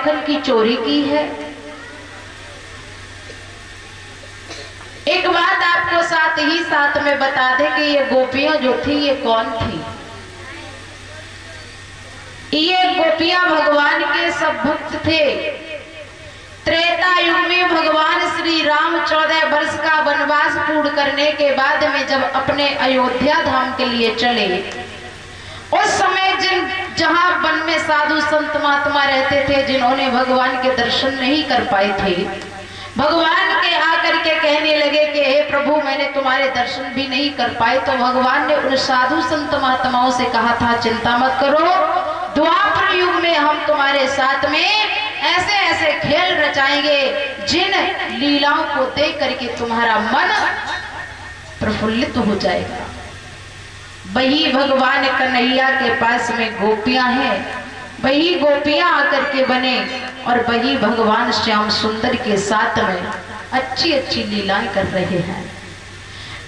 माखन की चोरी की है। एक बात आपको साथ ही साथ में बता दे कि ये गोपियां जो थी ये कौन थी। ये गोपियां भगवान के सब भक्त थे। त्रेता युग में भगवान श्री राम 14 वर्ष का वनवास पूर्ण करने के बाद में जब अपने अयोध्या धाम के लिए चले, उस समय जहां वन में साधु संत महात्मा रहते थे, जिन्होंने भगवान के दर्शन नहीं कर पाए थे, भगवान के आकर के कहने लगे कि हे प्रभु, मैंने तुम्हारे दर्शन भी नहीं कर पाए। तो भगवान ने उन साधु संत महात्माओं से कहा था, चिंता मत करो, द्वापर युग में हम तुम्हारे साथ में ऐसे ऐसे खेल रचाएंगे जिन लीलाओं को देख करके तुम्हारा मन प्रफुल्लित हो जाएगा। वही भगवान कन्हैया के पास में गोपियां हैं, वही गोपियां आकर के बने और वही भगवान श्याम सुंदर के साथ में अच्छी अच्छी लीलाएं कर रहे हैं।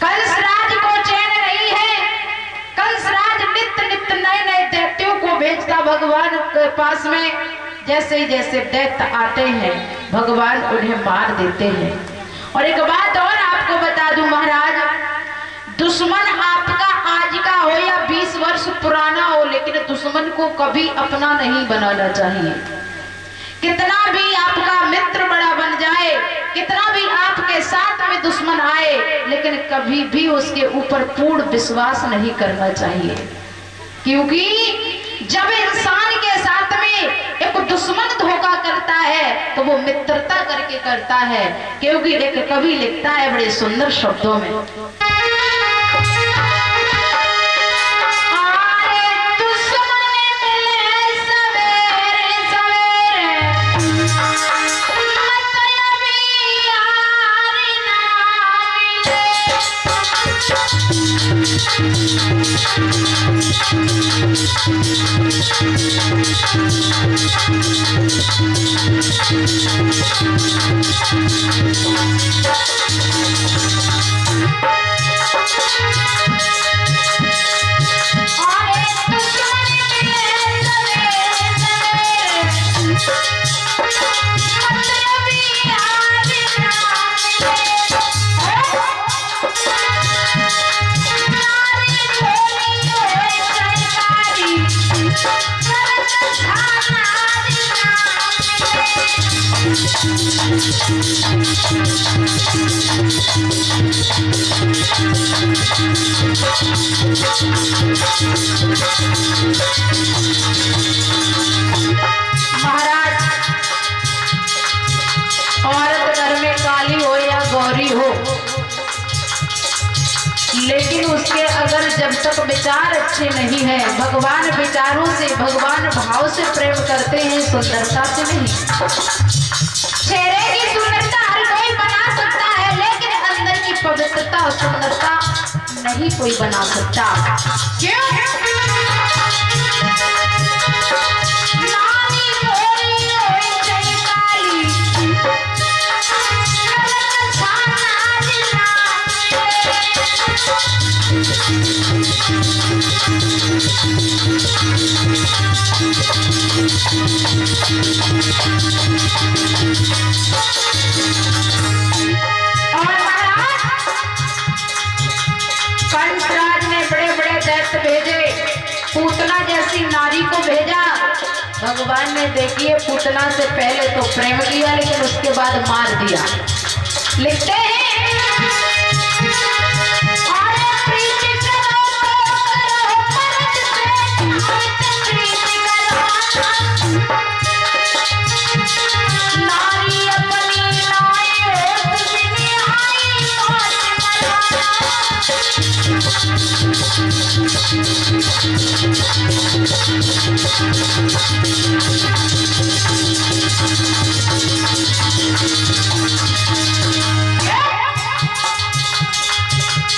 कंसराज को चैन नहीं है। कंसराज नित्य नित्य नए नए दैत्यों को भेजता भगवान के पास में। जैसे ही जैसे दैत्य आते हैं, भगवान उन्हें मार देते हैं। और एक बात और आपको बता दूं महाराज, दुश्मन आपका आज का हो या 20 वर्ष पुराना हो, लेकिन दुश्मन को कभी अपना नहीं बनाना चाहिए। कितना भी आपका मित्र बड़ा बन जाए, कितना भी आपके साथ में दुश्मन आए, लेकिन कभी भी उसके ऊपर पूर्ण विश्वास नहीं करना चाहिए। क्योंकि जब इंसान के साथ में एक दुश्मन धोखा करता है तो वो मित्रता करके करता है। क्योंकि एक कवि लिखता है बड़े सुंदर शब्दों में, महाराज, औरत घर में काली हो या गौरी हो, लेकिन उसके अगर जब तक विचार अच्छे नहीं है, भगवान विचारों से, भगवान भाव से प्रेम करते हैं, सुंदरता से नहीं। चेहरे की सुंदरता हर कोई बना सकता है, लेकिन अंदर की पवित्रता और सुंदरता नहीं कोई बना सकता। क्यों? कंसराज ने बड़े बड़े दैत्य भेजे, पूतना जैसी नारी को भेजा। भगवान ने देखिए पूतना से पहले तो प्रेम किया, लेकिन उसके बाद मार दिया। लिखते हैं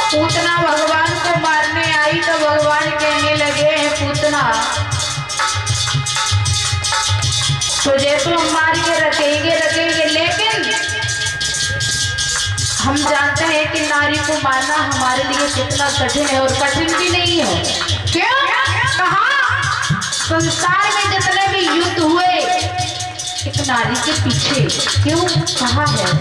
पूतना भगवान को मारने आई तो भगवान कहने लगे, पूतना तुझे तो हम मार के रखेंगे, लेकिन हम जानते हैं कि नारी को मारना हमारे लिए कितना कठिन है, और कठिन भी नहीं है। क्यों? कहा संसार में जितने भी युद्ध हुए, उस नारी के पीछे क्यों कहा है?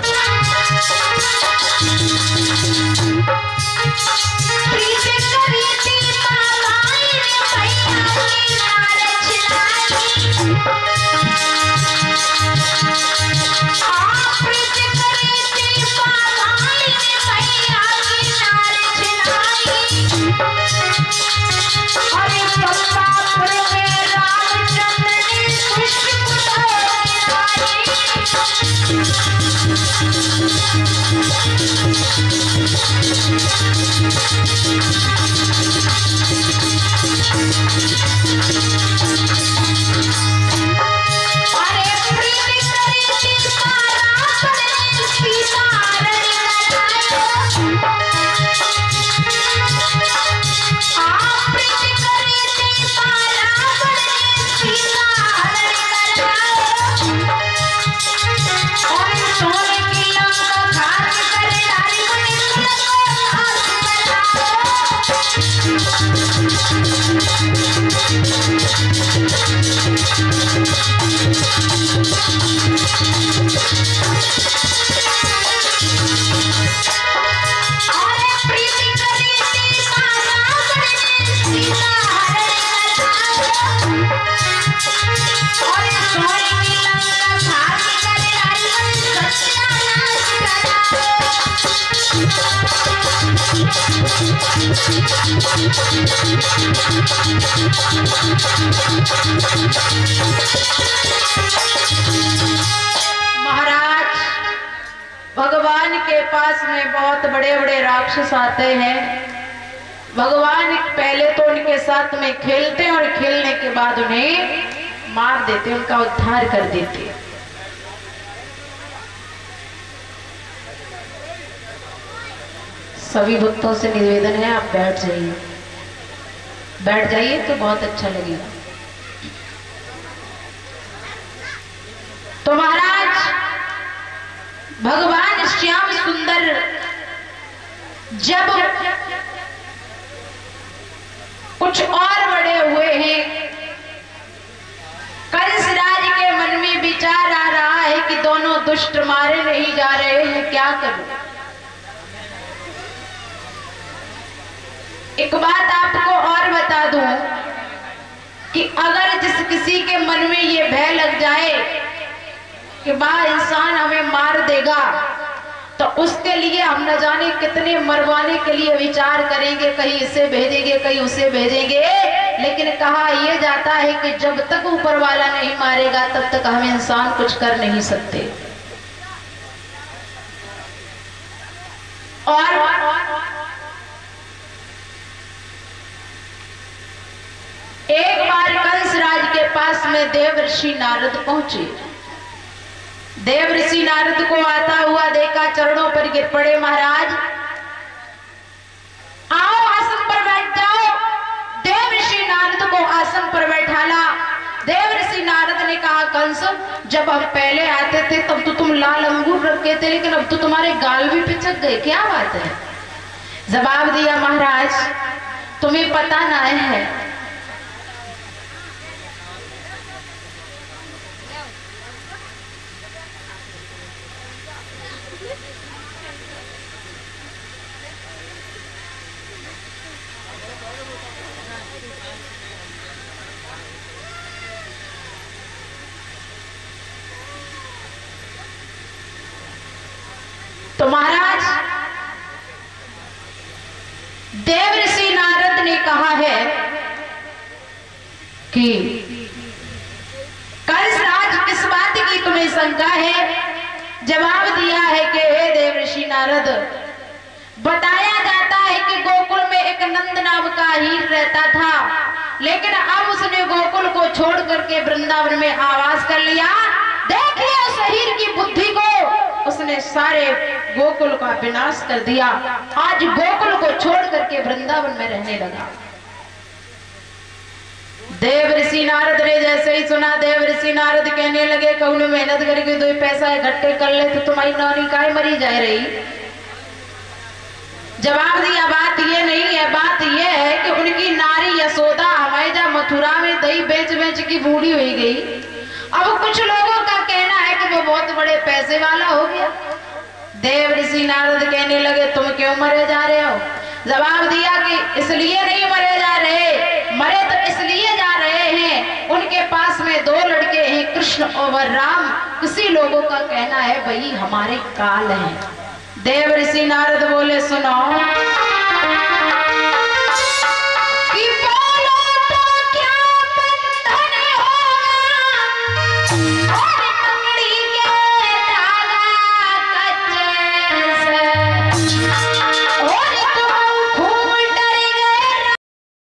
महाराज, भगवान के पास में बहुत बड़े बड़े राक्षस आते हैं। भगवान पहले तो उनके साथ में खेलते और खेलने के बाद उन्हें मार देते, उनका उद्धार कर देते। सभी भक्तों से निवेदन है, आप बैठ जाइए, बैठ जाइए तो बहुत अच्छा लगेगा। तो महाराज, भगवान श्याम सुंदर जब कुछ और बड़े हुए हैं, कंस राज के मन में विचार आ रहा है कि दोनों दुष्ट मारे नहीं जा रहे हैं, क्या करूं। एक बात आपको और बता दूं कि अगर जिस किसी के मन में ये भय लग जाए कि बा इंसान हमें मार देगा, तो उसके लिए हम न जाने कितने मरवाने के लिए विचार करेंगे, कहीं इसे भेजेंगे कहीं उसे भेजेंगे। लेकिन कहा यह जाता है कि जब तक ऊपर वाला नहीं मारेगा तब तक हम इंसान कुछ कर नहीं सकते। और एक बार कंस राज के पास में देवर्षि नारद पहुंचे। देवर्षि नारद को आता हुआ देखा, चरणों पर गिर पड़े, महाराज आओ आसन पर बैठ जाओ। देवर्षि नारद को आसन पर बैठाला। देवर्षि नारद ने कहा, कंस, जब हम पहले आते थे तब तो तुम लाल अंगूर रखे थे, लेकिन अब तो तुम्हारे गाल भी पिचक गए, क्या बात है? जवाब दिया, महाराज तुम्हें पता ना है, तो महाराज देवर्षि नारद ने कहा है कि कंस राज किस बात की तुम्हें शंका है? जवाब दिया है कि हे देवर्षि नारद, बताया जाता है कि गोकुल में एक नंद नाम का हीर रहता था, लेकिन अब उसने गोकुल को छोड़ करके वृंदावन में आवास कर लिया। देखिए उस हीर की बुद्धि को, उसने सारे गोकुल का विनाश कर दिया। आज गोकुल को छोड़ करके वृंदावन में रहने लगा। देवर्षि नारद ने जैसे ही सुना, देवर्षि नारद कहने लगे, कौन मेहनत करके 2 पैसा इकट्ठे कर ले तो तुम्हारी नानी काय मरी जा रही। जवाब दिया, बात ये नहीं है, बात ये है कि उनकी नारी यशोदा हमारे मथुरा में दही बेच बेच की बूढ़ी हो गई। अब कुछ लोगों का कहना पैसे वाला हो गया। देव ऋषि नारद कहने लगे तुम क्यों मरे जा रहे हो? जवाब दिया कि इसलिए नहीं मरे जा रहे, मरे तो इसलिए जा रहे हैं उनके पास में 2 लड़के हैं, कृष्ण और राम। किसी लोगों का कहना है भाई हमारे काल हैं। देव ऋषि नारद बोले सुनो कि बोलो तो क्या बंधन होगा